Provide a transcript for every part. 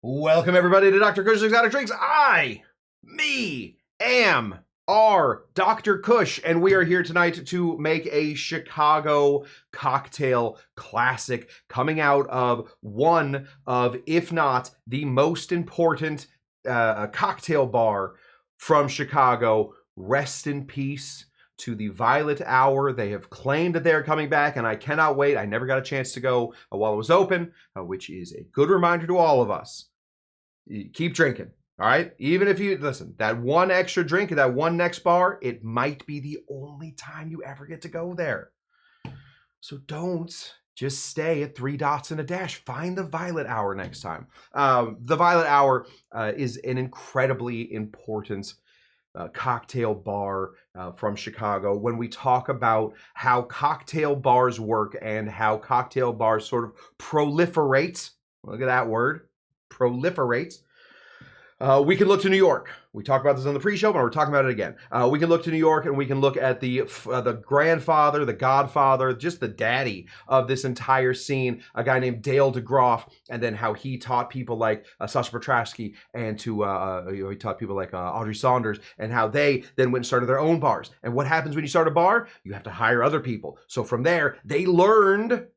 Welcome everybody to Dr. Cush's Exotic Drinks. Am Dr. Cush, and we are here tonight to make a Chicago cocktail classic coming out of one of, if not the most important cocktail bar from Chicago. Rest in peace to the Violet Hour. They have claimed that they're coming back, and I cannot wait. I never got a chance to go while it was open, which is a good reminder to all of us. Keep drinking, all right? Even if you, listen, that one extra drink at that one next bar, it might be the only time you ever get to go there. So don't just stay at 3 dots and a dash. Find the Violet Hour next time. The Violet Hour is an incredibly important cocktail bar from Chicago. When we talk about how cocktail bars work and how cocktail bars sort of proliferate, look at that word, proliferates. We can look to New York. We talked about this on the pre-show, but we're talking about it again. We can look to New York, and we can look at the grandfather, the godfather, just the daddy of this entire scene, a guy named Dale DeGroff, and then how he taught people like Sasha Petrasky, and he taught people like Audrey Saunders, and how they then went and started their own bars. And what happens when you start a bar? You have to hire other people. So from there, they learned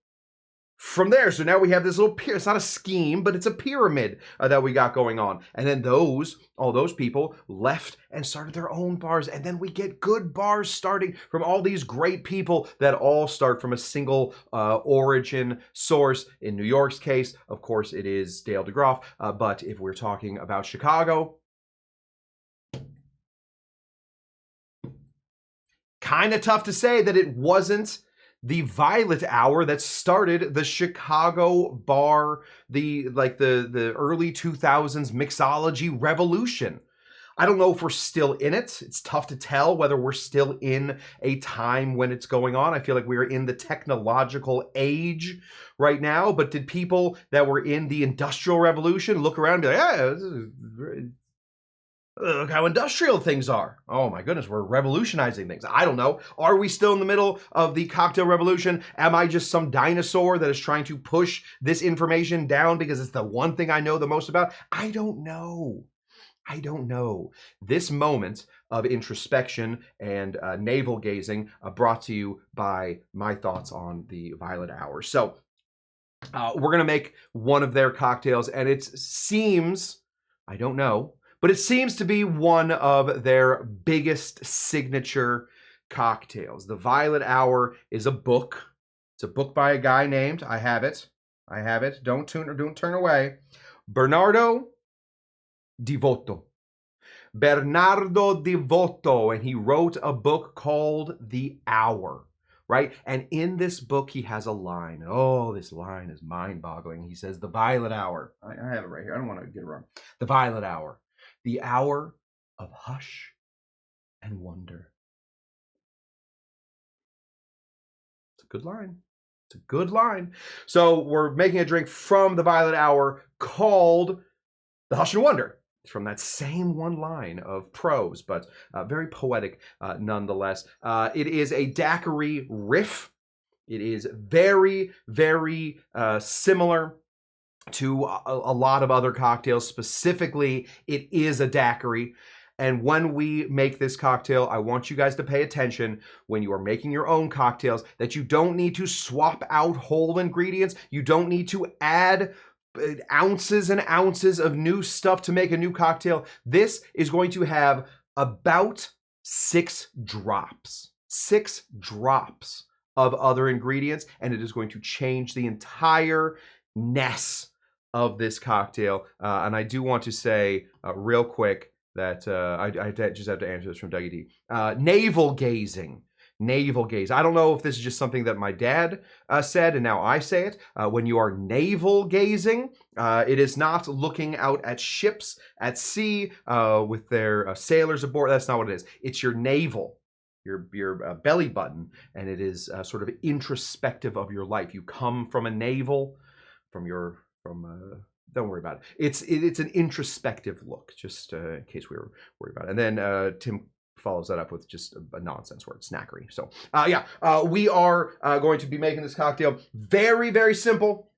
from there. So now we have this little it's not a scheme, but it's a pyramid that we got going on. And then all those people left and started their own bars. And then we get good bars starting from all these great people that all start from a single origin source. In New York's case, of course, it is Dale DeGroff. But if we're talking about Chicago, kind of tough to say that it wasn't the Violet Hour that started the Chicago bar, the early 2000s mixology revolution. I don't know if we're still in it. It's tough to tell whether we're still in a time when it's going on. I feel like we're in the technological age right now, but did people that were in the Industrial Revolution look around and be like, yeah, this is look how industrial things are. Oh my goodness, we're revolutionizing things. I don't know. Are we still in the middle of the cocktail revolution? Am I just some dinosaur that is trying to push this information down because it's the one thing I know the most about? I don't know. I don't know. This moment of introspection and navel gazing brought to you by my thoughts on the Violet Hour. So we're going to make one of their cocktails, and it seems, I don't know, but it seems to be one of their biggest signature cocktails. The Violet Hour is a book. It's a book by a guy named, I have it. Don't turn away. Bernardo Devoto. Bernardo Devoto, and he wrote a book called The Hour, right? And in this book, he has a line. Oh, this line is mind-boggling. He says, the Violet Hour. I have it right here. I don't want to get it wrong. The Violet Hour. The hour of hush and wonder. It's a good line. It's a good line. So we're making a drink from the Violet Hour called the Hush and Wonder. It's from that same one line of prose, but very poetic nonetheless. It is a daiquiri riff. It is very, very similar to a lot of other cocktails. Specifically, it is a daiquiri. And when we make this cocktail, I want you guys to pay attention when you are making your own cocktails that you don't need to swap out whole ingredients. You don't need to add ounces and ounces of new stuff to make a new cocktail. This is going to have about 6 drops. 6 drops of other ingredients, and it is going to change the entire ness of this cocktail. And I do want to say real quick that I just have to answer this from Dougie D. Navel gazing. Navel gaze. I don't know if this is just something that my dad said, and now I say it. When you are navel gazing, it is not looking out at ships at sea with their sailors aboard. That's not what it is. It's your navel. Your belly button, and it is sort of introspective of your life. You come from a navel, don't worry about it. It's an introspective look, just in case we were worried about it. And then Tim follows that up with just a nonsense word, snackery. So we are going to be making this cocktail very, very simple.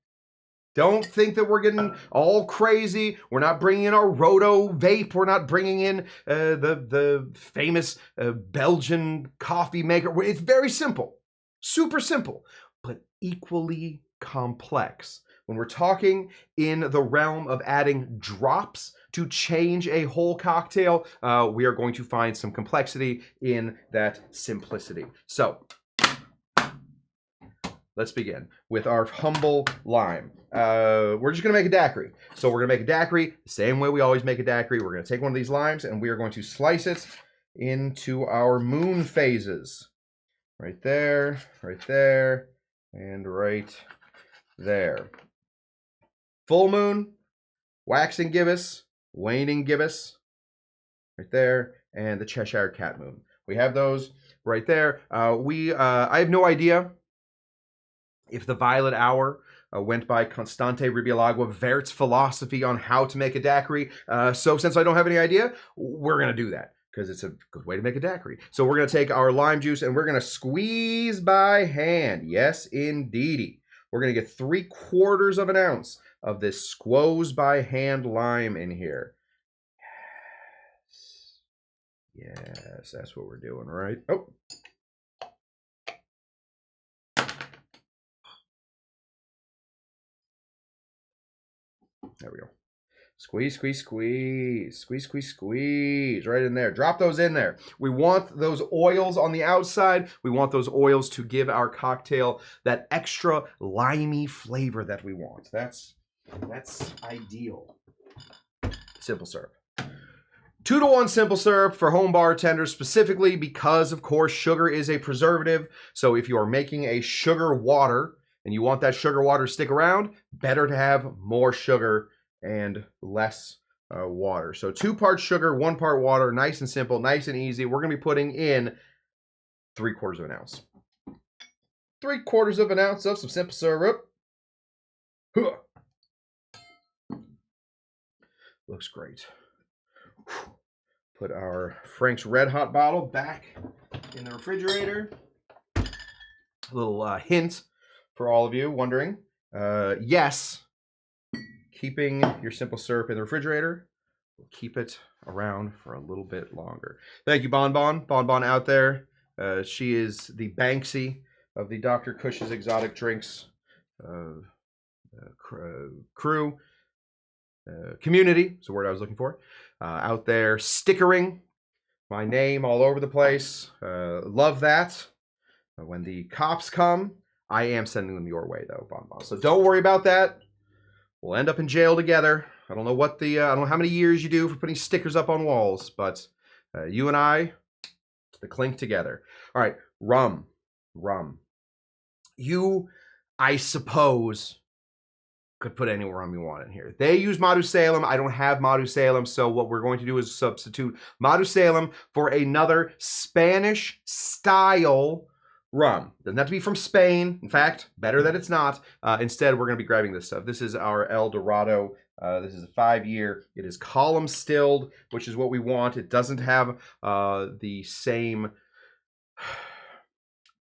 Don't think that we're getting all crazy. We're not bringing in our Roto vape. We're not bringing in the famous Belgian coffee maker. It's very simple, super simple, but equally complex. When we're talking in the realm of adding drops to change a whole cocktail, we are going to find some complexity in that simplicity. So let's begin with our humble lime. We're just going to make a daiquiri. So we're going to make a daiquiri the same way we always make a daiquiri. We're going to take one of these limes and we are going to slice it into our moon phases. Right there, and right there. Full moon, waxing gibbous, waning gibbous, right there, and the Cheshire cat moon. We have those right there. I have no idea if the Violet Hour went by Constante Ribialagua Vert's philosophy on how to make a daiquiri. So since I don't have any idea, we're going to do that because it's a good way to make a daiquiri. So we're going to take our lime juice and we're going to squeeze by hand. Yes, indeedy. We're going to get 3/4 of an ounce of this squoze by hand lime in here. Yes, that's what we're doing, right? Oh. There we go. Squeeze, squeeze, squeeze. Squeeze, squeeze, squeeze. Right in there. Drop those in there. We want those oils on the outside. We want those oils to give our cocktail that extra limey flavor that we want. That's ideal. Simple syrup. 2-to-1 simple syrup for home bartenders, specifically because, of course, sugar is a preservative. So if you are making a sugar water and you want that sugar water to stick around, better to have more sugar and less water. So 2 parts sugar, 1 part water, nice and simple, nice and easy. We're going to be putting in 3/4 of an ounce. 3/4 of an ounce of some simple syrup. Huh. Looks great. Put our Frank's Red Hot bottle back in the refrigerator. A little hint for all of you wondering. Yes, keeping your simple syrup in the refrigerator will keep it around for a little bit longer. Thank you, Bonbon. Bonbon out there. She is the Banksy of the Dr. Cush's Exotic Drinks crew. Community is the word I was looking for. Out there stickering my name all over the place. Love that. When the cops come, I am sending them your way, though, Bonbon. So don't worry about that. We'll end up in jail together. I don't know what I don't know how many years you do for putting stickers up on walls, but you and I, the clink together. All right, rum. You, I suppose, could put any rum you want in here. They use Matusalem. I don't have Matusalem, so what we're going to do is substitute Matusalem for another Spanish-style rum. Doesn't have to be from Spain. In fact, better that it's not. Instead, we're going to be grabbing this stuff. This is our El Dorado. This is a 5-year. It is column stilled, which is what we want. It doesn't have the same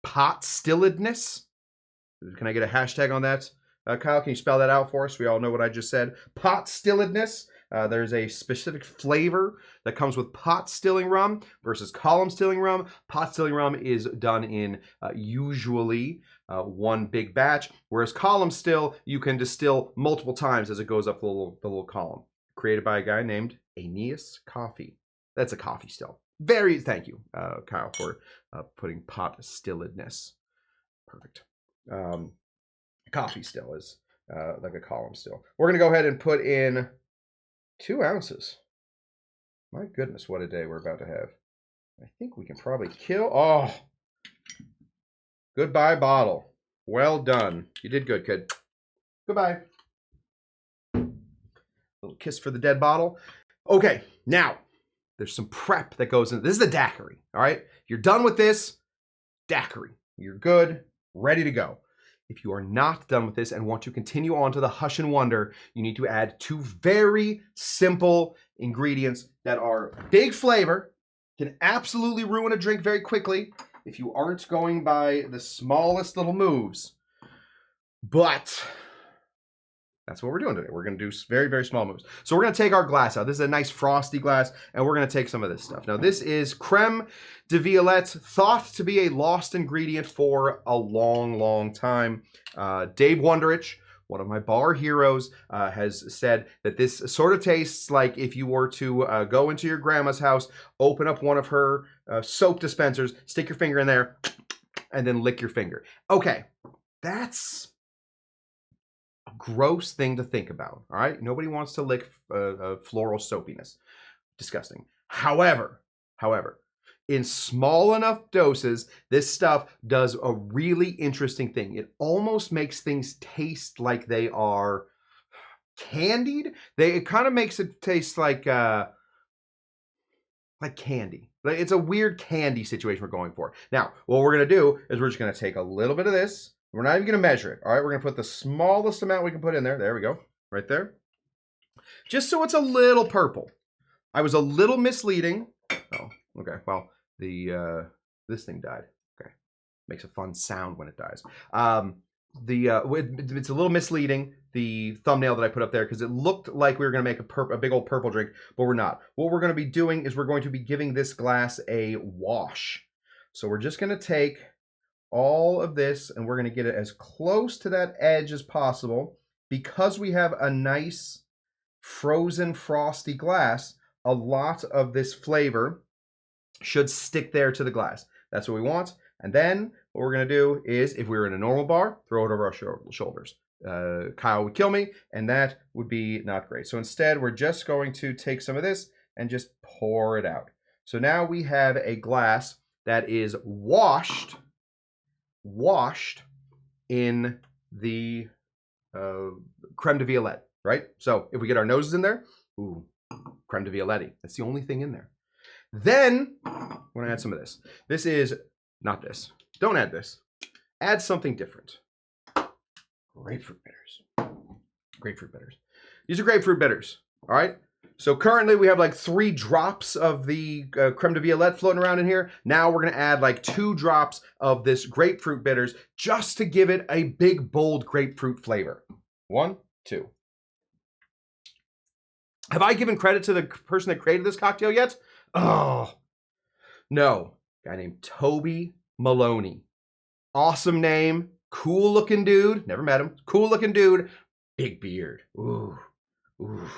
pot stilledness. Can I get a hashtag on that? Kyle, can you spell that out for us? We all know what I just said. Pot stilledness. There's a specific flavor that comes with pot stilling rum versus column stilling rum. Pot stilling rum is done in usually one big batch, whereas column still, you can distill multiple times as it goes up the little column. Created by a guy named Aeneas Coffee. That's a coffee still. Thank you, Kyle, for putting pot stilledness. Perfect. Coffee still is like a column still. We're going to go ahead and put in 2 ounces. My goodness, what a day we're about to have. I think we can probably kill. Oh, goodbye, bottle. Well done. You did good, kid. Goodbye. Little kiss for the dead bottle. Okay, now there's some prep that goes in. This is the daiquiri, all right? You're done with this, daiquiri. You're good, ready to go. If you are not done with this and want to continue on to the Hush and Wonder, you need to add 2 very simple ingredients that are big flavor, can absolutely ruin a drink very quickly if you aren't going by the smallest little moves. But That's what we're doing today. We're going to do very, very small moves. So we're going to take our glass out. This is a nice frosty glass, and we're going to take some of this stuff. Now, this is creme de violette, thought to be a lost ingredient for a long, long time. Dave Wonderich, one of my bar heroes, has said that this sort of tastes like if you were to go into your grandma's house, open up one of her soap dispensers, stick your finger in there, and then lick your finger. Okay, that's a gross thing to think about, all right? Nobody wants to lick floral soapiness. Disgusting. However, in small enough doses, this stuff does a really interesting thing. It almost makes things taste like they are candied. It kind of makes it taste like candy. It's a weird candy situation we're going for. Now, what we're going to do is we're just going to take a little bit of this. We're not even going to measure it. All right, we're going to put the smallest amount we can put in there. There we go. Right there. Just so it's a little purple. I was a little misleading. Oh, okay. Well, this thing died. Okay. Makes a fun sound when it dies. It's a little misleading, the thumbnail that I put up there, because it looked like we were going to make a big old purple drink, but we're not. What we're going to be doing is we're going to be giving this glass a wash. So we're just going to take all of this and we're going to get it as close to that edge as possible. Because we have a nice frozen frosty glass, a lot of this flavor should stick there to the glass. That's what we want. And then what we're going to do is, if we were in a normal bar, throw it over our shoulders. Kyle would kill me, and that would be not great. So instead, we're just going to take some of this and just pour it out. So now we have a glass that is washed in the creme de violette, right? So if we get our noses in there, ooh, creme de violette. That's the only thing in there. Then I'm going to add some of this. This is not this. Don't add this. Add something different. Grapefruit bitters. Grapefruit bitters. These are grapefruit bitters. All right. So currently we have like 3 drops of the creme de violette floating around in here. Now we're going to add like 2 drops of this grapefruit bitters just to give it a big, bold grapefruit flavor. 1, 2. Have I given credit to the person that created this cocktail yet? Oh, no. Guy named Toby Maloney. Awesome name. Cool looking dude. Never met him. Cool looking dude. Big beard. Ooh. Ooh.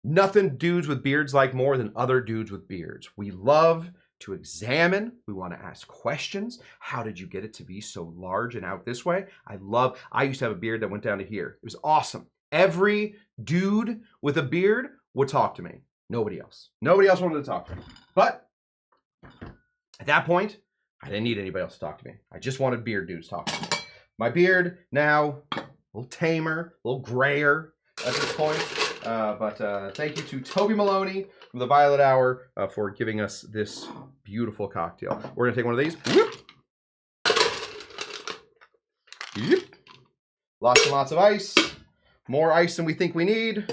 Nothing dudes with beards like more than other dudes with beards. We love to examine. We want to ask questions. How did you get it to be so large and out this way? I used to have a beard that went down to here. It was awesome. Every dude with a beard would talk to me. Nobody else. Nobody else wanted to talk to me. But at that point, I didn't need anybody else to talk to me. I just wanted beard dudes talking to me. My beard now, a little tamer, a little grayer at this point. But thank you to Toby Maloney from the Violet Hour for giving us this beautiful cocktail. We're going to take one of these. Whoop. Yep. Lots and lots of ice. More ice than we think we need.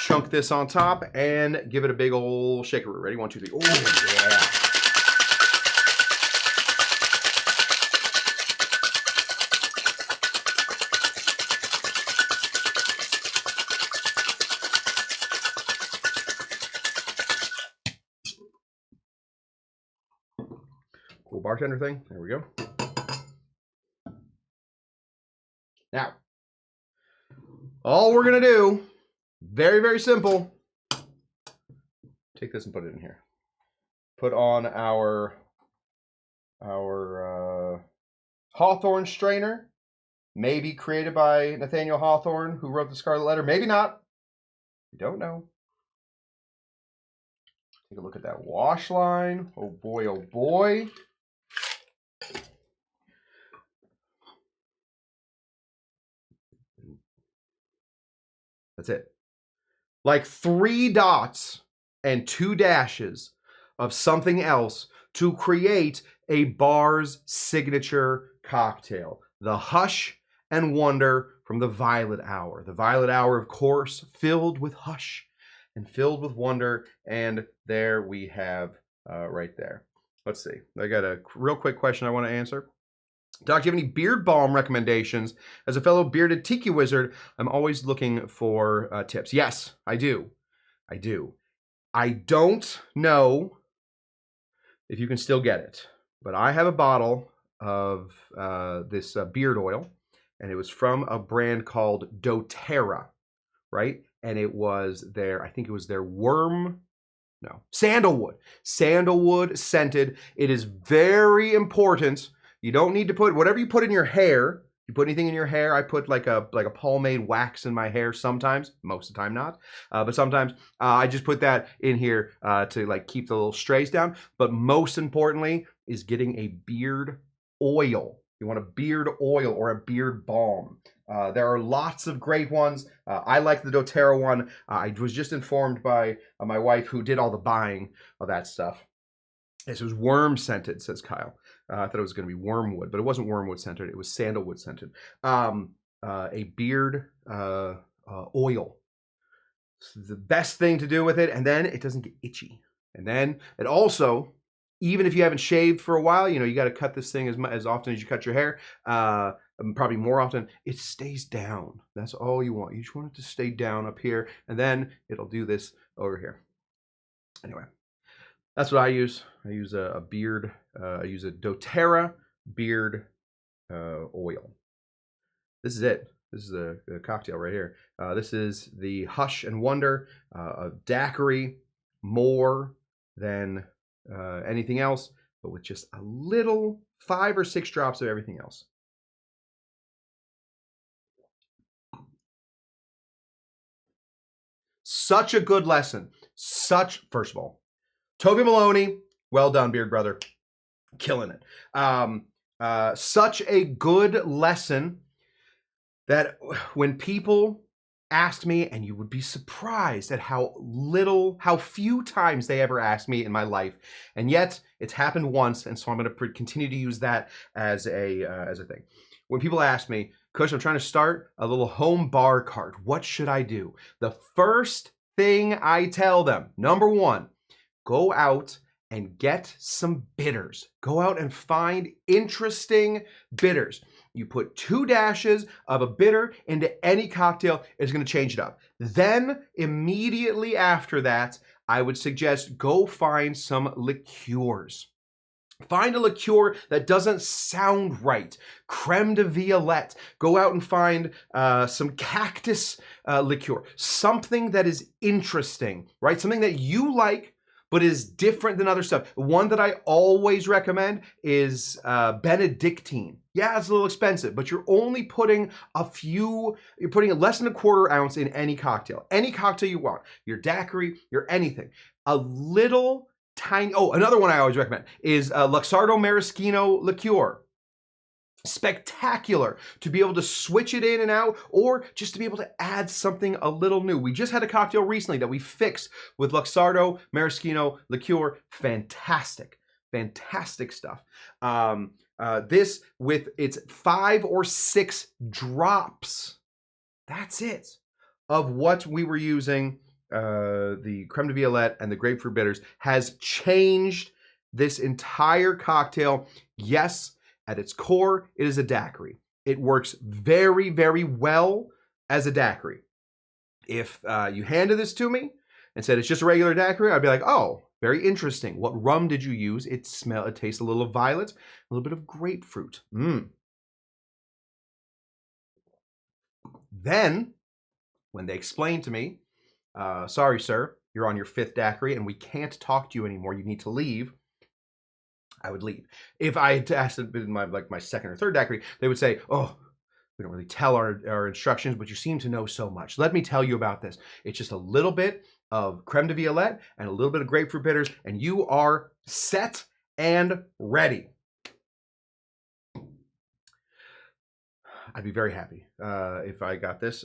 Chunk this on top and give it a big old shaker. Ready? 1, 2, 3. Oh, yeah. Cool bartender thing. There we go. Now, all we're going to do, very, very simple. Take this and put it in here. Put on our Hawthorne strainer, maybe created by Nathaniel Hawthorne, who wrote the Scarlet Letter. Maybe not. We don't know. Take a look at that wash line. Oh boy, oh boy. That's it. Like 3 dots and 2 dashes of something else to create a bar's signature cocktail. The Hush and Wonder from the Violet Hour. The Violet Hour, of course, filled with hush and filled with wonder. And there we have right there. Let's see. I got a real quick question I want to answer. Doc, do you have any beard balm recommendations? As a fellow bearded Tiki wizard, I'm always looking for tips. Yes, I do. I do. I don't know if you can still get it, but I have a bottle of this beard oil, and it was from a brand called doTERRA, right? And it was their, I think it was their sandalwood scented. It is very important. You don't need to put whatever you put in your hair. You put anything in your hair, I put like a pomade wax in my hair sometimes, most of the time not, but sometimes I just put that in here to like keep the little strays down. But most importantly is getting a beard oil. You want a beard oil or a beard balm. There are lots of great ones. I like the doTERRA one. I was just informed by my wife, who did all the buying of that stuff. This was worm scented, says Kyle. I thought it was going to be wormwood, but it wasn't wormwood scented. It was sandalwood scented. A beard oil. It's the best thing to do with it, and then it doesn't get itchy. And then it also, even if you haven't shaved for a while, you know, you got to cut this thing as often as you cut your hair. Probably more often. It stays down. That's all you want. You just want it to stay down up here, and then it'll do this over here. Anyway. That's what I use. I use a beard, I use a doTERRA beard oil. This is it. This is the cocktail right here. This is the Hush and Wonder of daiquiri, more than anything else, but with just a little 5 or 6 drops of everything else. Such a good lesson. First of all, Toby Maloney, well done, Beard Brother. Killing it. Such a good lesson that when people ask me, and you would be surprised at how few times they ever asked me in my life, and yet it's happened once, and so I'm going to continue to use that as a thing. When people ask me, Cush, I'm trying to start a little home bar cart. What should I do? The first thing I tell them, number one, go out and get some bitters. Go out and find interesting bitters. You put 2 dashes of a bitter into any cocktail, it's going to change it up. Then immediately after that, I would suggest go find some liqueurs. Find a liqueur that doesn't sound right. Creme de violette. Go out and find some cactus liqueur. Something that is interesting, right? Something that you like, but is different than other stuff. One that I always recommend is Benedictine. Yeah, it's a little expensive, but you're only putting you're putting less than 1/4 ounce in any cocktail. Any cocktail you want. Your daiquiri, your anything. A little tiny, another one I always recommend is Luxardo Maraschino liqueur. Spectacular to be able to switch it in and out, or just to be able to add something a little new. We just had a cocktail recently that we fixed with Luxardo Maraschino liqueur. Fantastic stuff. This with its 5 or 6 drops, that's it, of what we were using, the creme de violette and the grapefruit bitters, has changed this entire cocktail. Yes, at its core, it is a daiquiri. It works very, very well as a daiquiri. If you handed this to me and said it's just a regular daiquiri, I'd be like, oh, very interesting. What rum did you use? It tastes a little of violet, a little bit of grapefruit. Then, when they explained to me, sorry, sir, you're on your 5th daiquiri and we can't talk to you anymore. You need to leave. I would leave. If I had asked it in my 2nd or 3rd daiquiri, they would say, oh, we don't really tell our instructions, but you seem to know so much. Let me tell you about this. It's just a little bit of creme de violette and a little bit of grapefruit bitters, and you are set and ready. I'd be very happy if I got this.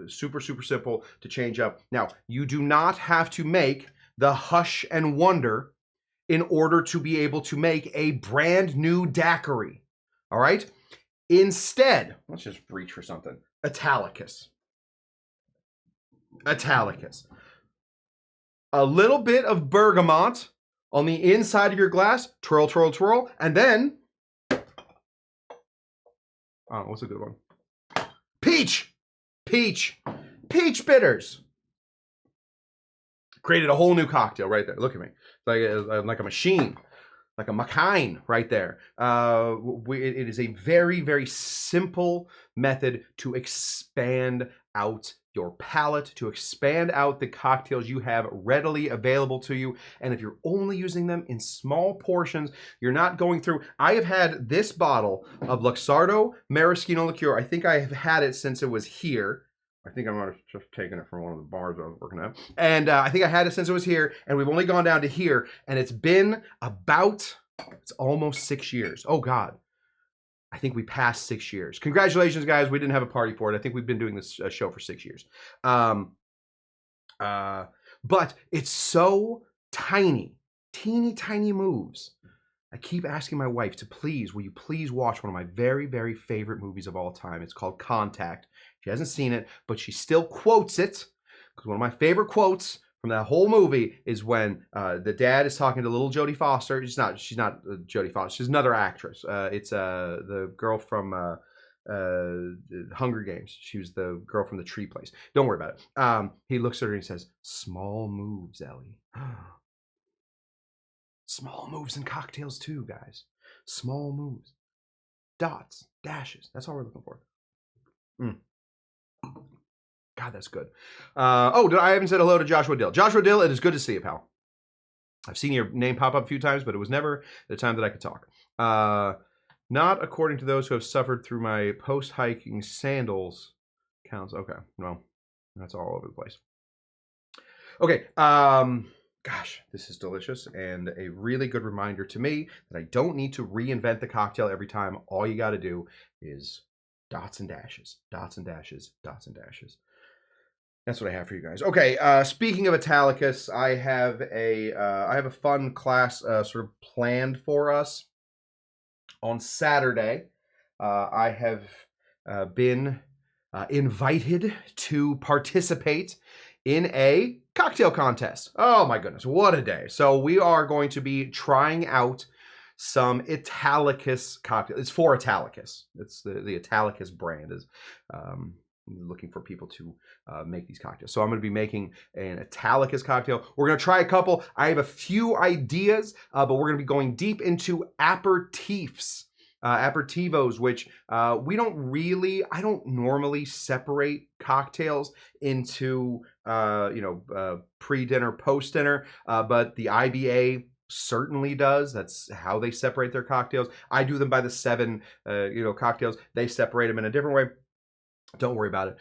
Super, super simple to change up. Now, you do not have to make the Hush and Wonder in order to be able to make a brand new daiquiri. All right? Instead, let's just reach for something. Italicus. A little bit of bergamot on the inside of your glass. Twirl, twirl, twirl. And then Oh, what's a good one? Peach! Peach! Peach bitters! Created a whole new cocktail right there. Look at me. Like a machine. Like a machine right there. It is a very, very simple method to expand out your palate, to expand out the cocktails you have readily available to you. And if you're only using them in small portions, you're not going through. I have had this bottle of Luxardo Maraschino liqueur. I think I have had it since it was here. I think I might have just taken it from one of the bars I was working at. And I think I had it since it was here, and we've only gone down to here, and it's been about, it's almost 6 years. Oh, God. I think we passed 6 years. Congratulations, guys. We didn't have a party for it. I think we've been doing this show for 6 years. But it's so tiny, teeny tiny moves. I keep asking my wife to please, will you please watch one of my very, very favorite movies of all time. It's called Contact. She hasn't seen it, but she still quotes it, because one of my favorite quotes from that whole movie is when the dad is talking to little Jodie Foster. She's not Jodie Foster. She's another actress. It's the girl from Hunger Games. She was the girl from the tree place. Don't worry about it. He looks at her and he says, "Small moves, Ellie." Small moves in cocktails too, guys. Small moves. Dots, dashes. That's all we're looking for. God, that's good. I haven't said hello to Joshua Dill. Joshua Dill, it is good to see you, pal. I've seen your name pop up a few times, but it was never the time that I could talk. Not according to those who have suffered through my post-hiking sandals counts. Okay, well, that's all over the place. Okay, gosh, this is delicious and a really good reminder to me that I don't need to reinvent the cocktail every time. All you got to do is dots and dashes, dots and dashes, dots and dashes. That's what I have for you guys. Okay, speaking of Italicus, I have a fun class sort of planned for us on Saturday. I have been invited to participate in a cocktail contest. Oh my goodness, what a day. So we are going to be trying out some Italicus cocktail. It's for Italicus. It's the Italicus brand is looking for people to make these cocktails. So I'm going to be making an Italicus cocktail. We're going to try a couple. I have a few ideas, but we're going to be going deep into aperitifs. Aperitivos, which I don't normally separate cocktails into, pre-dinner, post-dinner, but the IBA certainly does. That's how they separate their cocktails. I do them by the 7, cocktails. They separate them in a different way. Don't worry about it.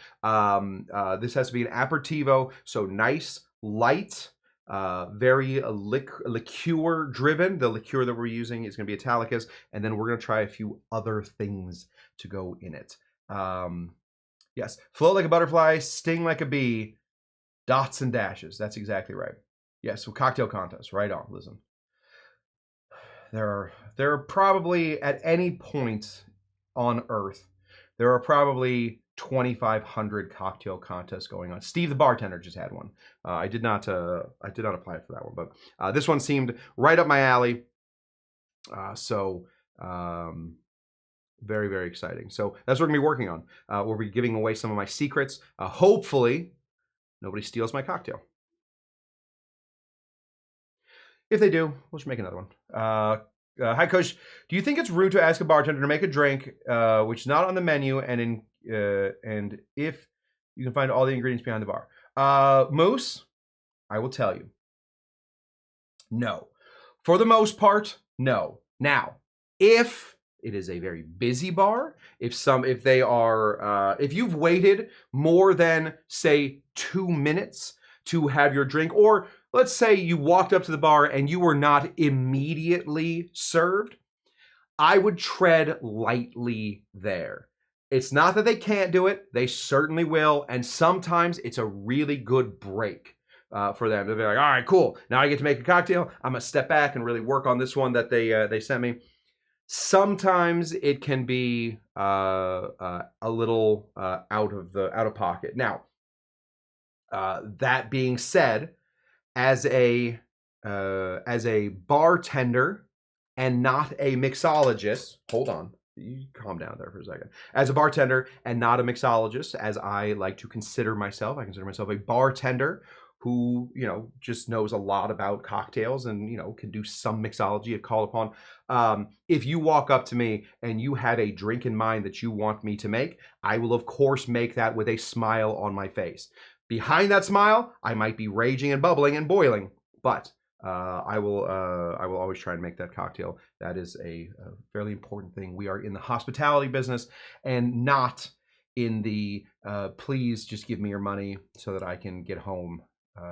This has to be an aperitivo, so nice, light, very liqueur driven. The liqueur that we're using is going to be Italicus, and then we're going to try a few other things to go in it. Yes, float like a butterfly, sting like a bee, dots and dashes. That's exactly right. Yes, so cocktail contest. Right on. Listen, there are probably at any point on Earth, there are probably 2,500 cocktail contests going on. Steve the bartender just had one. I did not apply for that one, but this one seemed right up my alley. Very, very exciting. So that's what we're gonna be working on. We'll be giving away some of my secrets. Hopefully, nobody steals my cocktail. If they do, we'll just make another one. Hi, Cush. Do you think it's rude to ask a bartender to make a drink which is not on the menu, and if you can find all the ingredients behind the bar? Moose, I will tell you, no. For the most part, no. Now, if it is a very busy bar, if you've waited more than, say, 2 minutes to have your drink, or let's say you walked up to the bar and you were not immediately served, I would tread lightly there. It's not that they can't do it. They certainly will. And sometimes it's a really good break for them. They'll be like, all right, cool. Now I get to make a cocktail. I'm going to step back and really work on this one that they sent me. Sometimes it can be a little out of pocket. Now, that being said, as a bartender and not a mixologist, hold on. You calm down there for a second. As a bartender and not a mixologist, as I like to consider myself, I consider myself a bartender who, just knows a lot about cocktails and, can do some mixology if called upon. If you walk up to me and you have a drink in mind that you want me to make, I will, of course, make that with a smile on my face. Behind that smile, I might be raging and bubbling and boiling, but I will always try and make that cocktail. That is a fairly important thing. We are in the hospitality business and not in the please just give me your money so that I can get home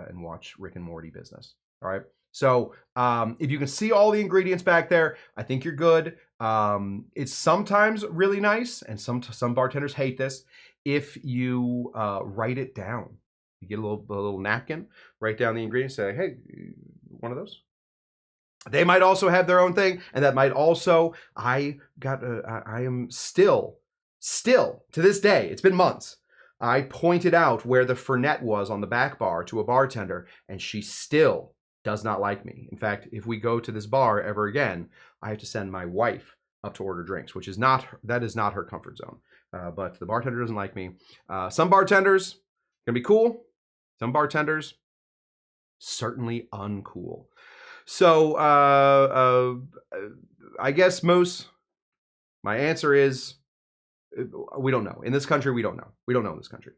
and watch Rick and Morty business. All right. So if you can see all the ingredients back there, I think you're good. It's sometimes really nice, and some bartenders hate this, if you write it down. You get a little napkin, write down the ingredients, say, hey, one of those. They might also have their own thing, and that might also, I am still to this day, it's been months, I pointed out where the Fernet was on the back bar to a bartender, and she still does not like me. In fact, if we go to this bar ever again, I have to send my wife up to order drinks, which is not her comfort zone. But the bartender doesn't like me. Some bartenders can be cool. Some bartenders certainly uncool. So I guess my answer is we don't know. In this country, we don't know. We don't know in this country.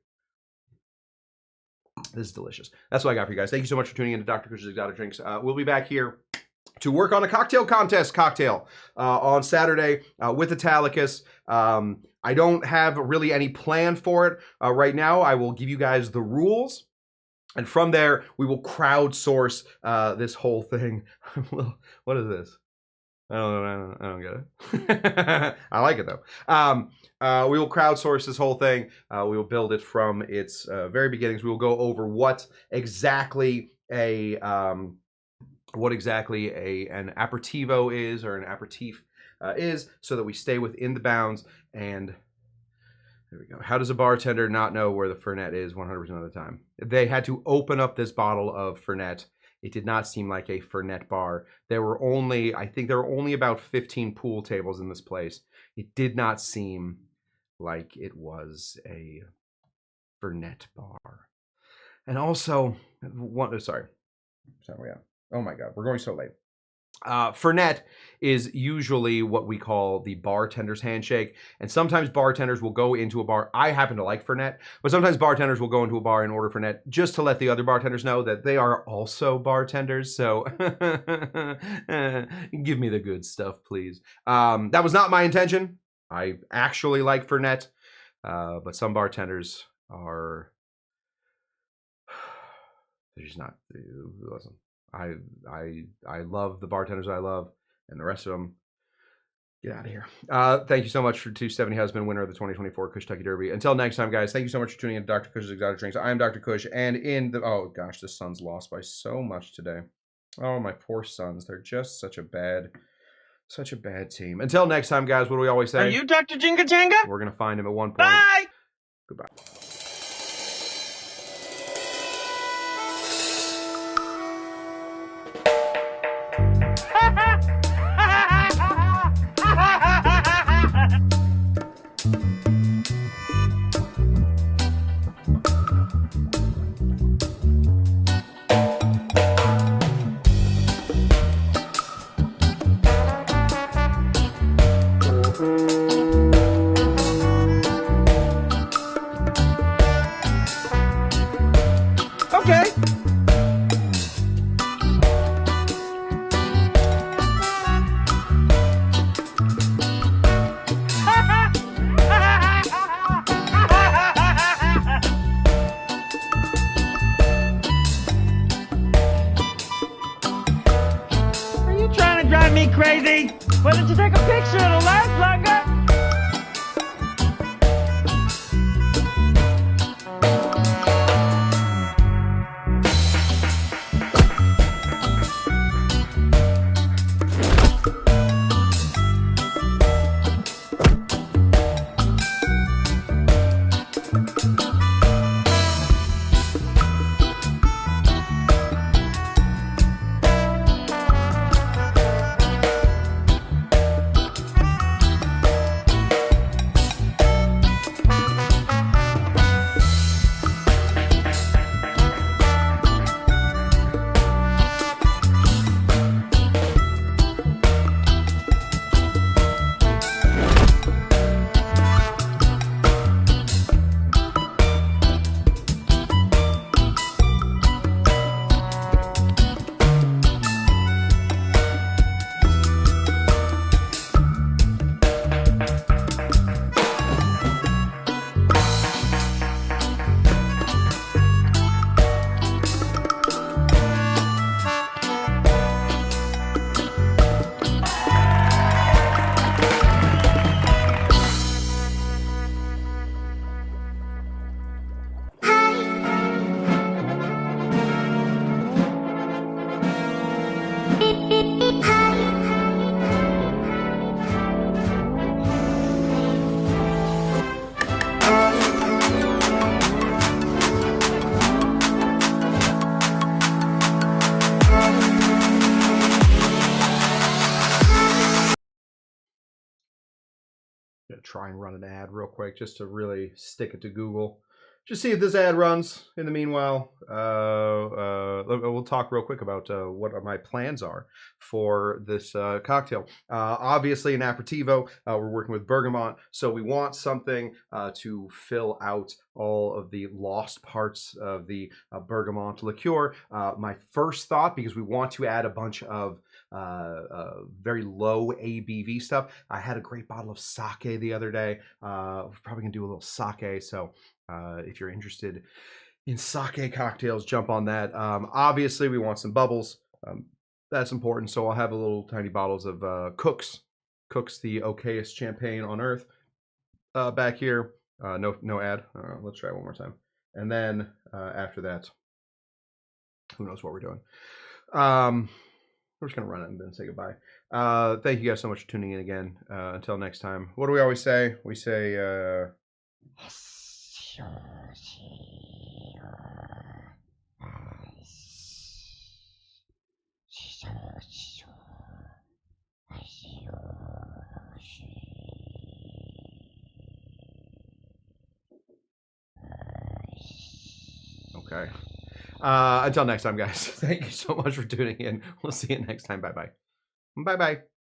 This is delicious. That's what I got for you guys. Thank you so much for tuning in to Dr. Cush's Exotic Drinks. We'll be back here to work on a cocktail contest on Saturday with Italicus. I don't have really any plan for it right now. I will give you guys the rules. And from there, we will crowdsource this whole thing. What is this? I don't get it. I like it though. We will crowdsource this whole thing. We will build it from its very beginnings. We will go over what exactly an aperitivo is, or an aperitif is, so that we stay within the bounds. And there we go. How does a bartender not know where the Fernet is 100% of the time? They had to open up this bottle of Fernet. It did not seem like a Fernet bar. I think there were only about 15 pool tables in this place. It did not seem like it was a Fernet bar. And also, sorry. Oh my God, we're going so late. Fernet is usually what we call the bartender's handshake, and sometimes bartenders will go into a bar. I happen to like Fernet, but sometimes bartenders will go into a bar and order Fernet just to let the other bartenders know that they are also bartenders. So give me the good stuff, please. That was not my intention. I actually like Fernet, but some bartenders are... They're just not... Listen. I love the bartenders I love, and the rest of them, get out of here. Thank you so much to 70 Husband, winner of the 2024 Cush Tucky Derby. Until next time, guys, thank you so much for tuning in to Dr. Cush's Exotic Drinks. I am Dr. Cush, and oh gosh, the Suns lost by so much today. Oh, my poor Suns. They're just such a bad team. Until next time, guys, what do we always say? Are you Dr. Jinga Janga? We're going to find him at one point. Bye! Goodbye. Okay. Are you trying to drive me crazy? Why don't you take a picture? It'll last longer. try and run an ad real quick just to really stick it to Google. Just see if this ad runs. In the meanwhile, we'll talk real quick about what my plans are for this cocktail. Obviously, an aperitivo. We're working with bergamot, so we want something to fill out all of the lost parts of the bergamot liqueur. My first thought, because we want to add a bunch of very low ABV stuff. I had a great bottle of sake the other day. We're probably gonna do a little sake, so if you're interested in sake cocktails, jump on that. Obviously, we want some bubbles. That's important. So I'll have a little tiny bottles of Cooks, the okayest champagne on earth, back here. No ad. Let's try it one more time. And then after that, who knows what we're doing. We're just gonna run it and then say goodbye. Thank you guys so much for tuning in again. Until next time. What do we always say? We say okay. Until next time, guys. Thank you so much for tuning in. We'll see you next time. Bye bye. Bye bye.